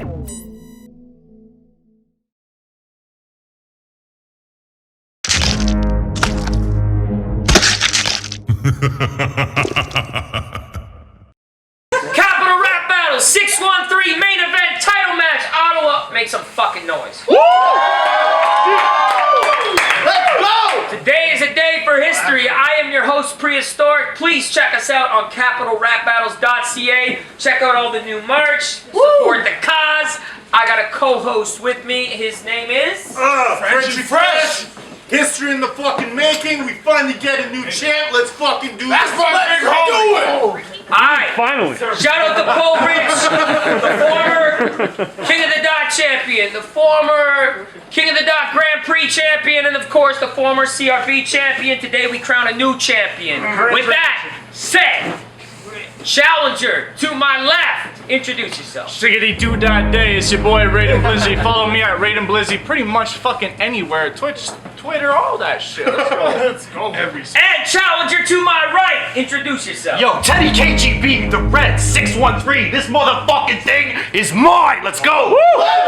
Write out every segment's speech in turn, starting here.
Capital Rap Battle 613 main event title match. Ottawa, make some fucking noise. Woo! Let's go! Today is a day for history. I am your host, Prehistoric. Please check us out on capitalrapbattles.ca. Check out all the new merch. Support the cause. I got a co-host with me. His name is Frenchy Fresh! History in the fucking making. We finally get a new champ. Let's fucking do this. Let's do it! Alright. Finally. Shout out to poRICH, the former King of the Dot champion, the former King of the Dot Grand Prix champion, and of course the former CRB champion. Today we crown a new champion. With that said, challenger to my left, introduce yourself. Shiggity do that day, it's your boy Raiden Blizzy. Follow me at Raiden Blizzy pretty much fucking anywhere. Twitch, Twitter, all that shit. Let's go. Let's go. And challenger to my right, introduce yourself. Yo, Teddy KGB, the red 613. This motherfucking thing is mine. Let's go. Let's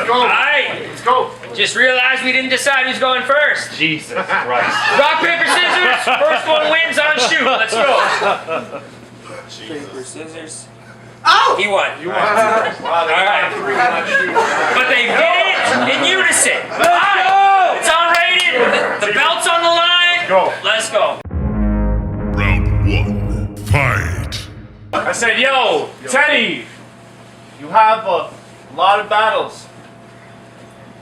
go. Alright, Let's go. just realized we didn't decide who's going first. Jesus Christ. Rock, paper, scissors. First one wins on shoot. Let's go. Paper, scissors. Oh! He won. You won. Alright. But they did it in unison. Alright. It's on Raiden. The belt's on the line. Go. Let's go. Round 1. Fight. I said, yo, Teddy, you have a lot of battles,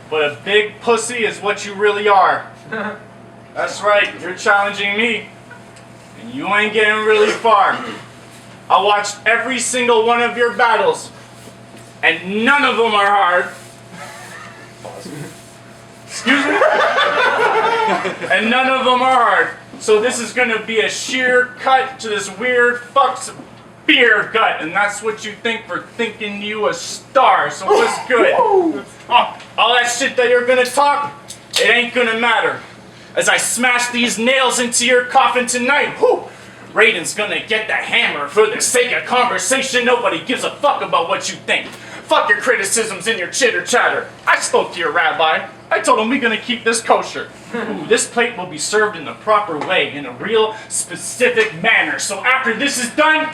but a big pussy is what you really are. That's right, you're challenging me, and you ain't getting really far. I watched every single one of your battles, and none of them are hard. Excuse me? And none of them are hard. So this is gonna be a sheer cut to this weird fuck's beer gut, and that's what you think for thinking you a star. So what's good? All that shit that you're gonna talk, it ain't gonna matter. As I smash these nails into your coffin tonight, Raiden's gonna get the hammer. For the sake of conversation, nobody gives a fuck about what you think. Fuck your criticisms and your chitter chatter. I spoke to your rabbi. I told him we're gonna keep this kosher. Ooh, this plate will be served in the proper way, in a real specific manner. So after this is done,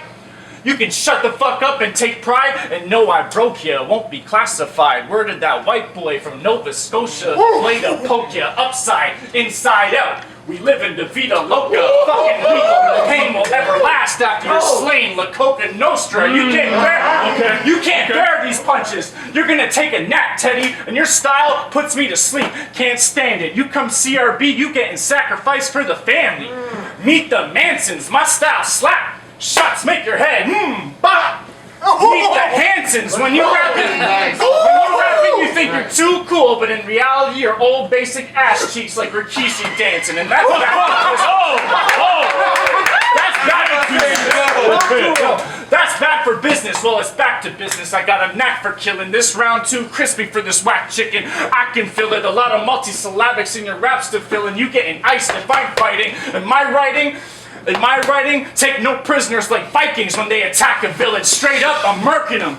you can shut the fuck up and take pride and know I broke ya. Won't be classified. Word of that white boy from Nova Scotia. Play to poke ya upside, inside out. We live in the Vida Loca. Fucking lethal. Pain will ever last after you're slain. La Coca Nostra. You can't bear. You can't bear these punches. You're gonna take a nap, Teddy, and your style puts me to sleep. Can't stand it. You come CRB, you getting sacrificed for the family. Meet the Mansons. My style slap. Shots make your head, bop! Meet the Hansons. When you rapping, you think you're too cool, but in reality, you're old basic ass cheeks like Rikishi dancing, and that's bad for business. That's bad for business. Well, it's back to business. I got a knack for killing. This round too crispy for this whack chicken. I can feel it. A lot of multisyllabics in your raps to fill, and you getting iced if I'm fighting. In my writing, take no prisoners like Vikings when they attack a village. Straight up, I'm murking them.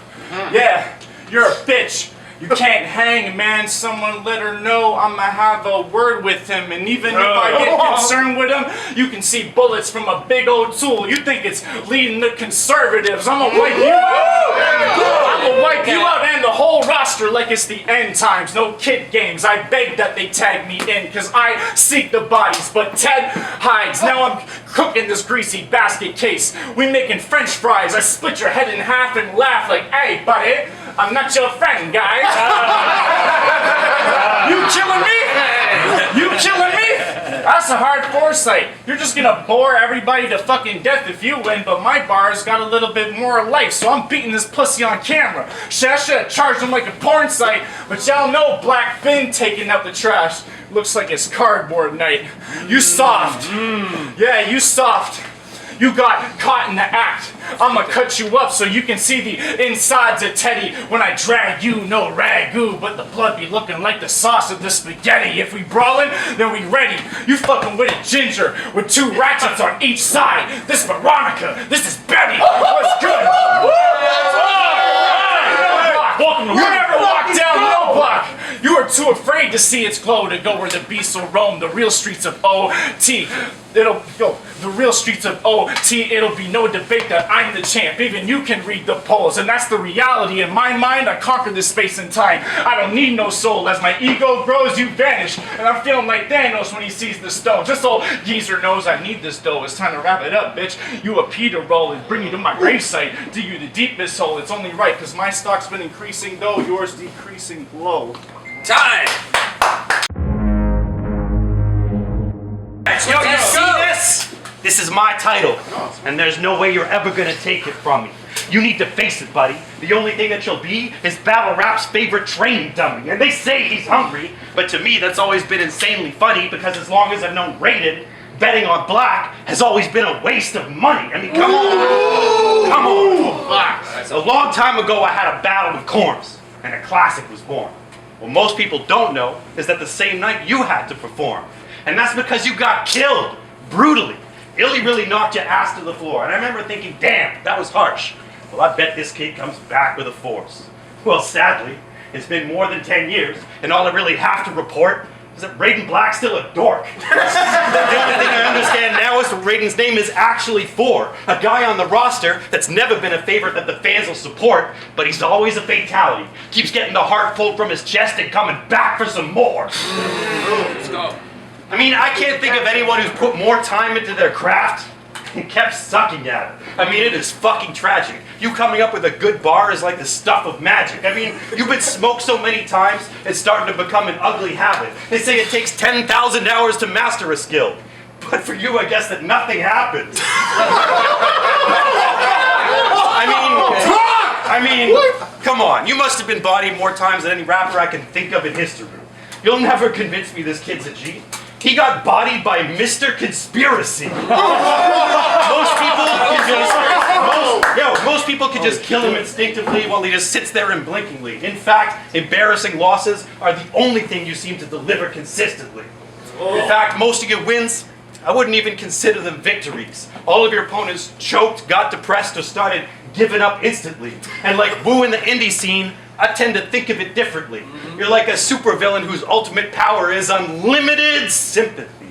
Yeah, you're a bitch. You can't hang, man. Someone let her know I'ma have a word with him. And even if I get concerned with him, you can see bullets from a big old tool. You think it's leading the conservatives. I'ma wipe you out. I'ma wipe you out and the whole roster like it's the end times. No kid games. I beg that they tag me in, cause I seek the bodies. But Ted hides. Now I'm cooking this greasy basket case. We making French fries. I split your head in half and laugh like, hey, buddy, I'm not your friend, guys. You killing me? You killing me? That's a hard foresight. You're just gonna bore everybody to fucking death if you win, but my bar's got a little bit more life, so I'm beating this pussy on camera. Shasha charged him like a porn site, but y'all know Black Finn taking out the trash. Looks like it's cardboard night. You soft. Yeah, you soft. You got caught in the act. I'ma cut you up so you can see the insides of Teddy. When I drag you, no ragu, but the blood be looking like the sauce of the spaghetti. If we brawling, then we ready. You fucking with a ginger with 2 ratchets on each side. This Veronica, this is Betty. What's good? too afraid to see its glow to go where the beast will roam. The real streets of OT. It'll go. The real streets of OT. It'll be no debate that I'm the champ. Even you can read the polls, and that's the reality. In my mind, I conquered this space and time. I don't need no soul. As my ego grows, you vanish, and I'm feeling like Thanos when he sees the stone. This old geezer knows I need this dough. It's time to wrap it up, bitch. You a Peter roll and bring you to my gravesite. Do you the deepest hole? It's only right, cause my stock's been increasing, though yours decreasing low. Time! Yo, you see this? This is my title, and there's no way you're ever gonna take it from me. You need to face it, buddy. The only thing that you'll be is Battle Rap's favorite training dummy. And they say he's hungry, but to me that's always been insanely funny because as long as I've known Raiden, betting on black has always been a waste of money. I mean, come on. Come on. A long time ago I had a battle with Corms, and a classic was born. What most people don't know is that the same night you had to perform. And that's because you got killed brutally. Illy really knocked your ass to the floor. And I remember thinking, damn, that was harsh. Well, I bet this kid comes back with a force. Well, sadly, it's been more than 10 years, and all I really have to report is that Raiden Black's still a dork. The only thing I understand now is that Raiden's name is actually Four, a guy on the roster that's never been a favorite that the fans will support, but he's always a fatality. Keeps getting the heart pulled from his chest and coming back for some more. Let's go. I mean, I can't think of anyone who's put more time into their craft and kept sucking at it. I mean, it is fucking tragic. You coming up with a good bar is like the stuff of magic. I mean, you've been smoked so many times, it's starting to become an ugly habit. They say it takes 10,000 hours to master a skill. But for you, I guess that nothing happens. I mean, come on. You must have been bodied more times than any rapper I can think of in history. You'll never convince me this kid's a G. He got bodied by Mr. Conspiracy. Most people can just kill him instinctively while he just sits there unblinkingly. In fact, embarrassing losses are the only thing you seem to deliver consistently. In fact, most of your wins, I wouldn't even consider them victories. All of your opponents choked, got depressed, or started giving up instantly. And like Wu in the indie scene, I tend to think of it differently. You're like a supervillain whose ultimate power is unlimited sympathy.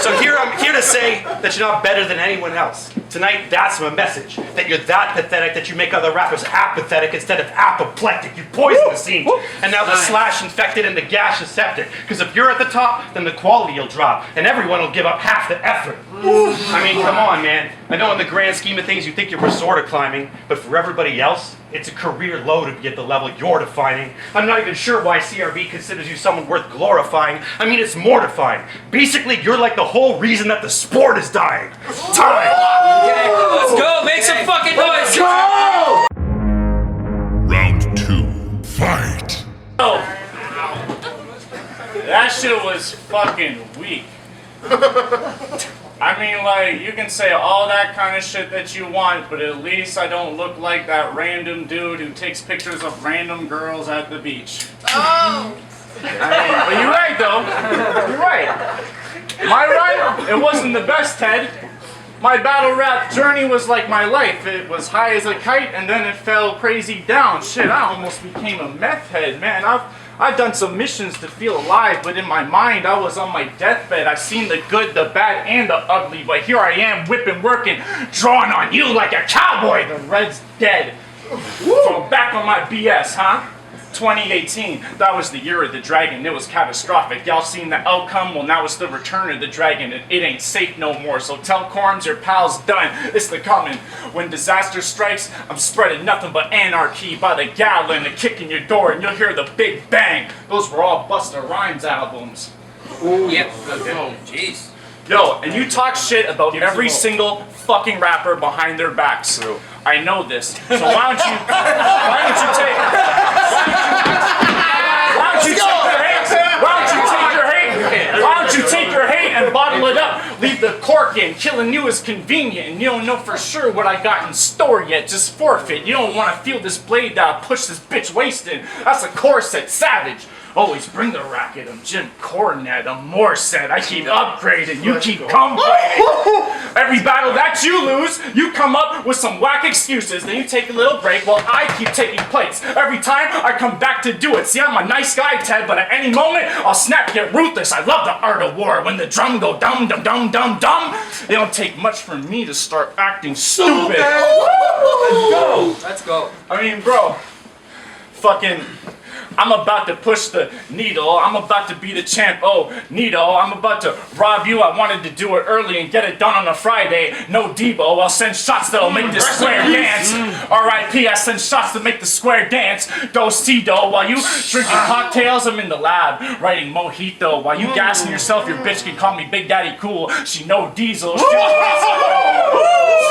So I'm here to say that you're not better than anyone else. Tonight, that's my message. That you're that pathetic that you make other rappers apathetic instead of apoplectic. You poison the scene. And now the slash infected and the gash is septic. Because if you're at the top, then the quality will drop. And everyone will give up half the effort. I mean, come on, man. I know in the grand scheme of things you think you're sort of climbing. But for everybody else, it's a career low to be at the level you're defining. I'm not even sure why CRB considers you someone worth glorifying. I mean, it's mortifying. Basically, you're like the whole reason that the sport is dying. Time! Okay, let's go. Make some fucking noise. Go! Round 2. Fight. Oh, that shit was fucking weak. I mean, like, you can say all that kind of shit that you want, but at least I don't look like that random dude who takes pictures of random girls at the beach. Oh! I mean, but you're right, though. You're right. Am I right? It wasn't the best, Ted. My battle rap journey was like my life. It was high as a kite, and then it fell crazy down. Shit, I almost became a meth head, man. I've done some missions to feel alive, but in my mind, I was on my deathbed. I've seen the good, the bad, and the ugly, but here I am, whipping, working, drawing on you like a cowboy. The red's dead. So back on my BS, huh? 2018, that was the year of the dragon. It was catastrophic. Y'all seen the outcome? Well, now it's the return of the dragon, and it ain't safe no more. So tell Corms your pal's done. It's the coming. When disaster strikes, I'm spreading nothing but anarchy by the gallon, a kick in your door, and you'll hear the big bang. Those were all Busta Rhymes albums. Yep. Oh, jeez. Yo, and you talk shit about every single fucking rapper behind their backs. I know this. So why don't you take your hate and bottle it up? Leave the cork in. Killing you is convenient, and you don't know for sure what I got in store yet. Just forfeit. You don't want to feel this blade that push this bitch waist in. That's a corset, savage. Always bring the racket. I'm Jim Cornette. I'm Morset. I keep upgrading. You keep complaining. Every battle that you lose, you come up with some whack excuses. Then you take a little break while I keep taking plates. Every time I come back to do it. See, I'm a nice guy, Ted, but at any moment, I'll snap, get ruthless. I love the art of war. When the drum go dum dum dum dum dum, it don't take much for me to start acting stupid. Let's go. I mean, bro, fucking, I'm about to push the needle. I'm about to be the champ. Oh, needle. I'm about to rob you. I wanted to do it early and get it done on a Friday. No Debo. I'll send shots that'll make this square dance. R.I.P. I send shots to make the square dance. Do-si-do. While you drinking cocktails, I'm in the lab writing mojito. While you gassing yourself, your bitch can call me Big Daddy Cool. She no diesel. She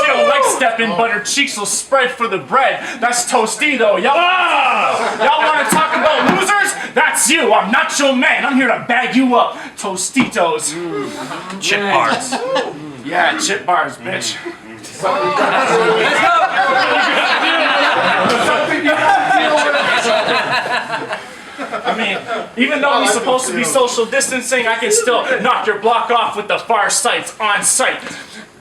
don't like stepping, but her cheeks will spread for the bread. That's Tostito. Y'all want to talk about losers? That's you. I'm not your man. I'm here to bag you up. Tostitos. Chip bars. Yeah, chip bars, bitch. I mean, even though we're supposed to be social distancing, I can still knock your block off with the far sights on sight.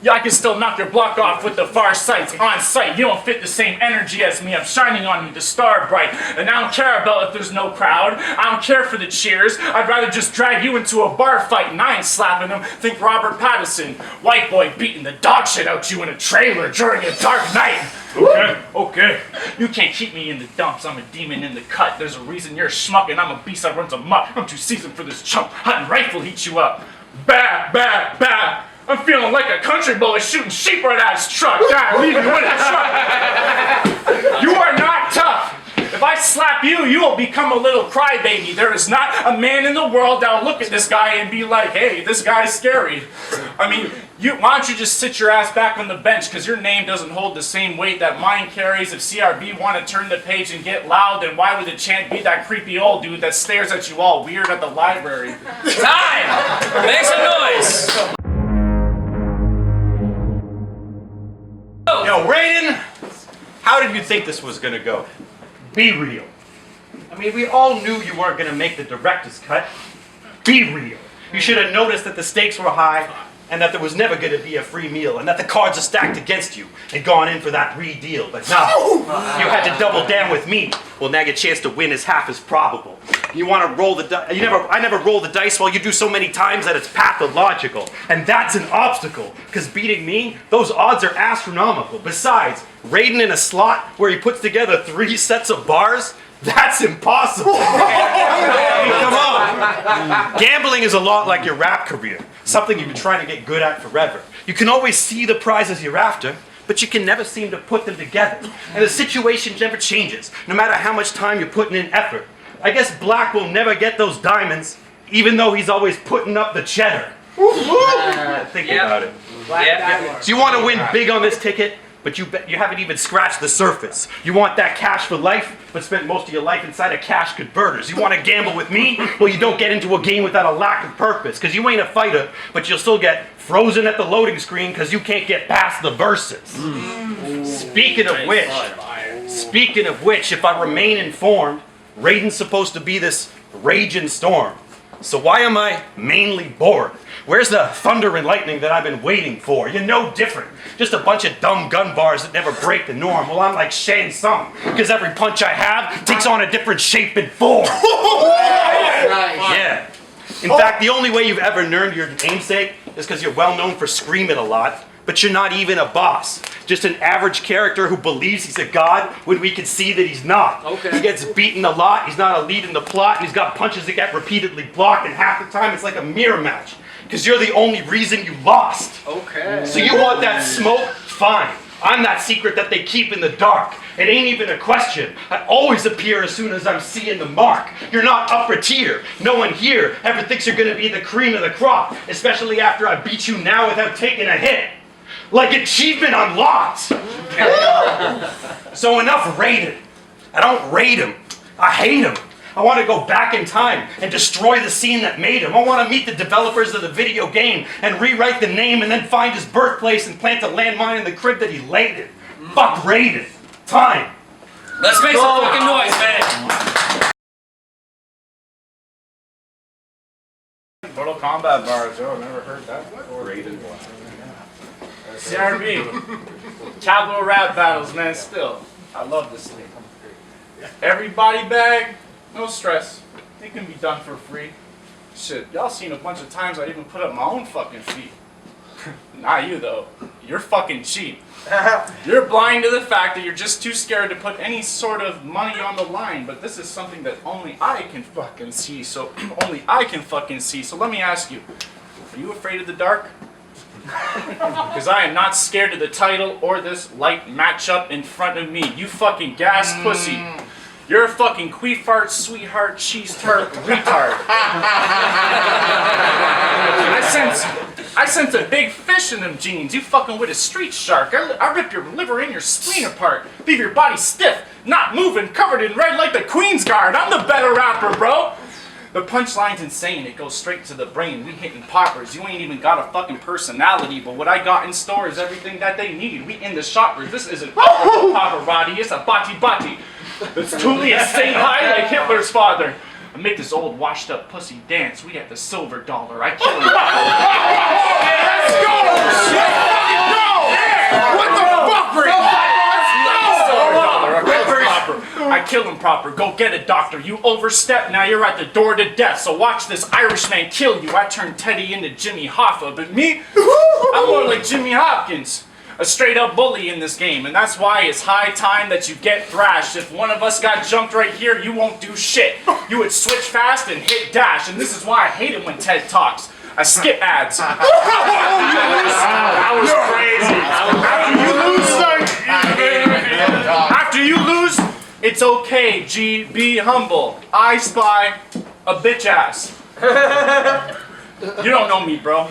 Yeah, I can still knock your block off with the far sights on sight. You don't fit the same energy as me. I'm shining on you, the star bright. And I don't care about if there's no crowd. I don't care for the cheers. I'd rather just drag you into a bar fight and I ain't slapping them. Think Robert Pattinson, white boy beating the dog shit out you in a trailer during a dark night. Okay. You can't keep me in the dumps. I'm a demon in the cut. There's a reason you're a schmuck and I'm a beast that runs amok. I'm too seasoned for this chump. Hunting rifle heat you up. Bah, bah, bah. I'm feeling like a country boy shooting sheep right out his truck. God, leave me with a truck. You are not tough. If I slap you, you will become a little crybaby. There is not a man in the world that will look at this guy and be like, hey, this guy's scary. I mean, why don't you just sit your ass back on the bench, because your name doesn't hold the same weight that mine carries. If CRB want to turn the page and get loud, then why would the chant be that creepy old dude that stares at you all weird at the library? Time! Make some noise! Yo, Raiden, how did you think this was gonna go? Be real. I mean, we all knew you weren't gonna make the director's cut. Be real. You should have noticed that the stakes were high and that there was never gonna be a free meal and that the cards are stacked against you and gone in for that re-deal. But no, you had to double down with me. Well, now your chance to win is half as probable. You want to roll the dice. I never roll the dice while you do so many times that it's pathological. And that's an obstacle, because beating me, those odds are astronomical. Besides, Raiden in a slot where he puts together 3 sets of bars, that's impossible. I mean, come on. Gambling is a lot like your rap career, something you've been trying to get good at forever. You can always see the prizes you're after, but you can never seem to put them together. And the situation never changes, no matter how much time you're putting in effort. I guess Black will never get those diamonds, even though he's always putting up the cheddar. Think about it. So you want to win big on this ticket, but you haven't even scratched the surface. You want that cash for life, but spent most of your life inside of cash converters. You want to gamble with me? Well, you don't get into a game without a lack of purpose, because you ain't a fighter, but you'll still get frozen at the loading screen because you can't get past the verses. Speaking of which, if I remain informed, Raiden's supposed to be this raging storm. So why am I mainly bored? Where's the thunder and lightning that I've been waiting for? You're no different. Just a bunch of dumb gun bars that never break the norm. Well, I'm like Shang Tsung, because every punch I have takes on a different shape and form. Yeah. In fact, the only way you've ever earned your namesake is because you're well known for screaming a lot, but you're not even a boss. Just an average character who believes he's a god when we can see that he's not. Okay. He gets beaten a lot, he's not a lead in the plot, and he's got punches that get repeatedly blocked, and half the time it's like a mirror match. Because you're the only reason you lost. Okay. So you want that smoke? Fine. I'm that secret that they keep in the dark. It ain't even a question. I always appear as soon as I'm seeing the mark. You're not upper tier. No one here ever thinks you're gonna be the cream of the crop, especially after I beat you now without taking a hit. Like achievement unlocked. So enough Raiden. I don't rate him. I hate him. I want to go back in time and destroy the scene that made him. I want to meet the developers of the video game and rewrite the name and then find his birthplace and plant a landmine in the crib that he laid in. Fuck Raiden. Time. Let's make some fucking noise, man. Mortal Kombat bars, oh, never heard that before. Raiden. CRB. Capital rap battles, man, still. I love this thing. Everybody bag, no stress. It can be done for free. Shit, y'all seen a bunch of times I even put up my own fucking feet. Not you, though. You're fucking cheap. You're blind to the fact that you're just too scared to put any sort of money on the line, but this is something that only I can fucking see, so only I can fucking see. So let me ask you, are you afraid of the dark? Because I am not scared of the title or this light matchup in front of me. You fucking gas pussy. You're a fucking queefart, sweetheart, cheese tart, retard. I sense a big fish in them jeans. You fucking with a street shark. I rip your liver and your spleen apart. Leave your body stiff, not moving, covered in red like the Queen's Guard. I'm the better rapper, bro. The punchline's insane. It goes straight to the brain. We hitting poppers. You ain't even got a fucking personality, but what I got in store is everything that they need. We in the shoppers. This isn't Pavarotti. It's a bati. It's truly a Saint High like Hitler's father. I make this old washed up pussy dance. We got the silver dollar. I kill him. Let's go! What the fuck, Rick? I kill him proper. Go get a doctor. You overstep, now you're at the door to death. So watch this Irishman kill you. I turn Teddy into Jimmy Hoffa, but me, I'm more like Jimmy Hopkins. A straight up bully in this game, and that's why it's high time that you get thrashed. If one of us got jumped right here, you won't do shit. You would switch fast and hit dash, and this is why I hate it when Ted talks. I skip ads. That was crazy. After you lose, it's okay, G, be humble. I spy a bitch ass. You don't know me, bro.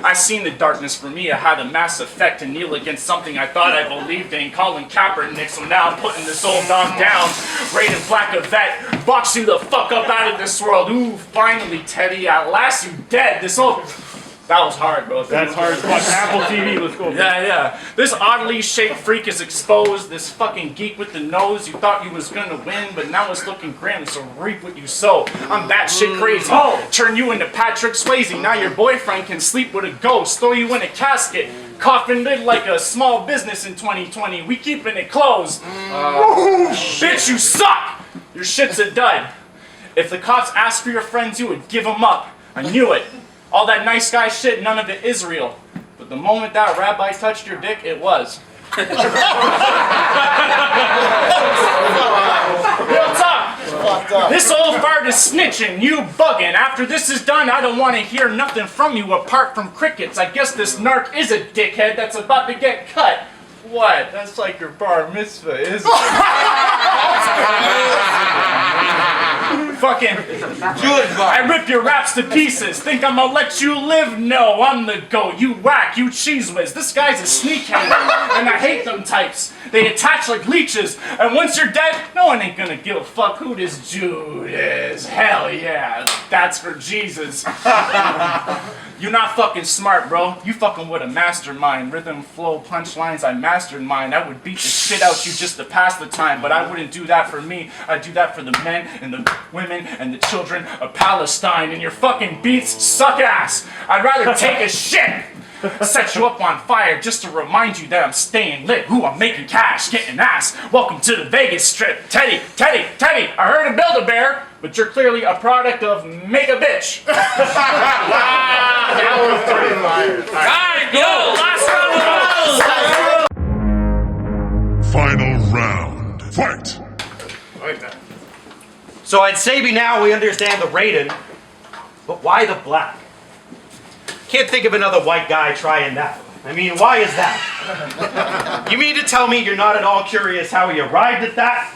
I seen the darkness for me. I had a mass effect to kneel against something I thought I believed in. Colin Kaepernick, so now I'm putting this old dog down. Raiden Black a vet, box you the fuck up out of this world. Ooh, finally, Teddy, at last you dead. This old... That was hard, bro. That's hard as fuck. Apple TV, let's go. Yeah. This oddly shaped freak is exposed. This fucking geek with the nose. You thought you was gonna win, but now it's looking grim, so reap what you sow. I'm batshit crazy. Turn you into Patrick Swayze. Now your boyfriend can sleep with a ghost. Throw you in a casket. Coffin lid like a small business in 2020. We keeping it closed. Bitch, you suck! Your shit's a dud. If the cops asked for your friends, you would give them up. I knew it. All that nice guy shit, none of it is real. But the moment that rabbi touched your dick, it was. Real talk. This old fart is snitching, you bugging. After this is done, I don't want to hear nothing from you apart from crickets. I guess this narc is a dickhead that's about to get cut. What? That's like your bar mitzvah, isn't it? Fucking I rip your raps to pieces. Think I'm gonna let you live? No, I'm the GOAT. You whack, you cheese whiz. This guy's a sneakhead, and I hate them types. They attach like leeches, and once you're dead, no one ain't gonna give a fuck who this Jude is. Hell yeah, that's for Jesus. You're not fucking smart, bro. You fucking with a mastermind. Rhythm, flow, punchlines, I mastered mine. I would beat the shit out you just to pass the time, but I wouldn't do that for me. I'd do that for the men and the women and the children of Palestine, and your fucking beats suck ass. I'd rather take a shit. Set you up on fire just to remind you that I'm staying lit. Ooh, I'm making cash, getting ass. Welcome to the Vegas Strip. Teddy, I heard of Build-A-Bear, but you're clearly a product of Make a Bitch. That was pretty fire. Alright, go! Last round! Final round. Fight! So I'd say now we understand the Raiden, but why the black? Can't think of another white guy trying that. I mean, why is that? You mean to tell me you're not at all curious how he arrived at that?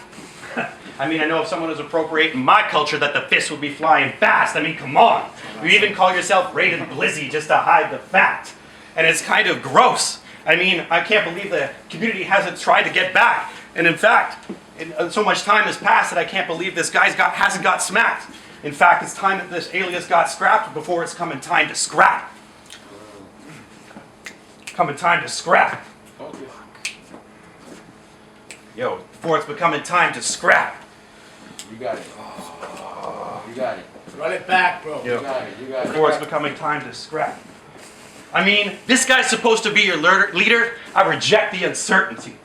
I mean, I know if someone was appropriating my culture that the fist would be flying fast. I mean, come on. You even call yourself Raiden Blizzy just to hide the fact. And it's kind of gross. I mean, I can't believe the community hasn't tried to get back. And in fact, so much time has passed that I can't believe this guy hasn't got smacked. In fact, it's time that this alias got scrapped before it's coming time to scrap. Coming time to scrap. Yo, before it's becoming time to scrap. You got it. You got it. Run it back, bro. Yo, You got it. before it's becoming time to scrap. I mean, this guy's supposed to be your leader. I reject the uncertainty.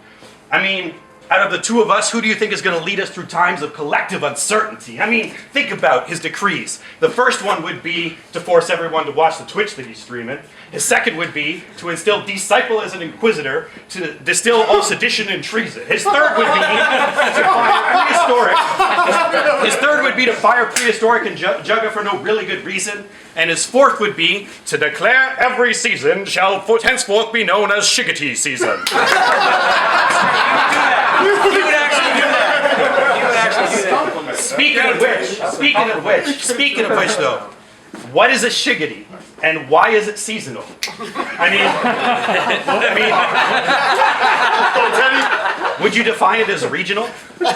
I mean, out of the two of us, who do you think is going to lead us through times of collective uncertainty? I mean, think about his decrees. The first one would be to force everyone to watch the Twitch that he's streaming. His second would be to instill disciple as an inquisitor, to distill all sedition and treason. His third would be to fire prehistoric. His third would be to fire prehistoric and Jugga for no really good reason. And his fourth would be to declare every season shall henceforth be known as Shiggity season. He would actually do that. Speaking of which though, what is a shiggity and why is it seasonal? I mean, would you define it as regional? Can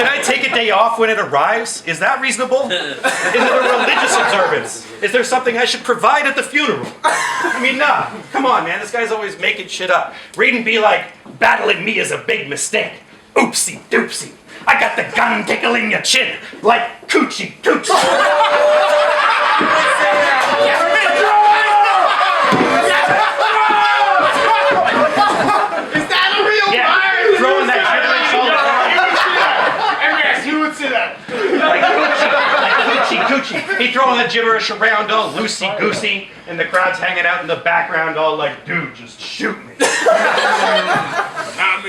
I take a day off when it arrives? Is that reasonable? Is it a religious observance? Is there something I should provide at the funeral? I mean, nah. Come on, man. This guy's always making shit up. Raiden be like, battling me is a big mistake. Oopsie doopsie. I got the gun tickling your chin like coochie coochie. Is that a real fire? Throwing that gibberish all around. Yes, you would say that. Like coochie coochie. He throwing the gibberish around all loosey goosey, and the crowd's hanging out in the background all like, dude, just shoot me.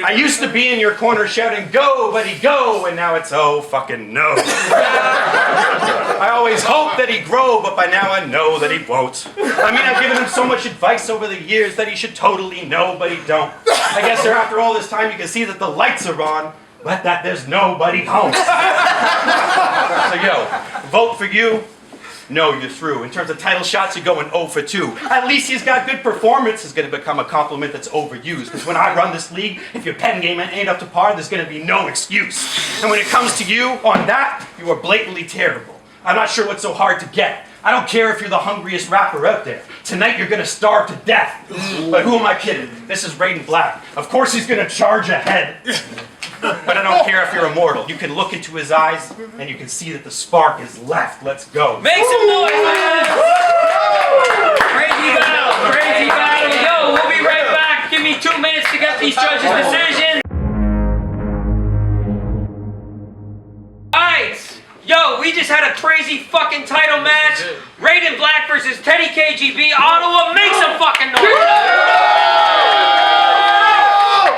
I used to be in your corner shouting, go, buddy, go, and now it's, oh, fucking no. I always hoped that he'd grow, but by now I know that he won't. I mean, I've given him so much advice over the years that he should totally know, but he don't. I guess after all this time you can see that the lights are on, but that there's nobody home. So yo, vote for you. No, you're through. In terms of title shots, you're going 0 for 2. At least he's got good performance is going to become a compliment that's overused. Because when I run this league, if your pen game ain't up to par, there's going to be no excuse. And when it comes to you, on that, you are blatantly terrible. I'm not sure what's so hard to get. I don't care if you're the hungriest rapper out there. Tonight you're going to starve to death. But who am I kidding? This is Raiden Black. Of course he's going to charge ahead. But I don't care if you're immortal. You can look into his eyes and you can see that the spark is left. Let's go. Make some noise, man! Crazy battle. Yo, we'll be right back. Give me 2 minutes to get these judges' decisions. Alright, yo, we just had a crazy fucking title match. Raiden Black versus Teddy KGB. Ottawa, make some fucking noise.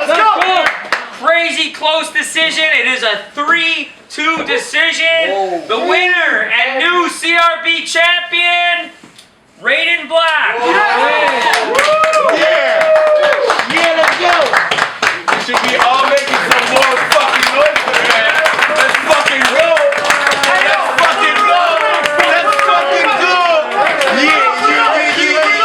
Let's go! Crazy close decision. It is a 3-2 decision. The winner and new CRB champion, Raiden Black.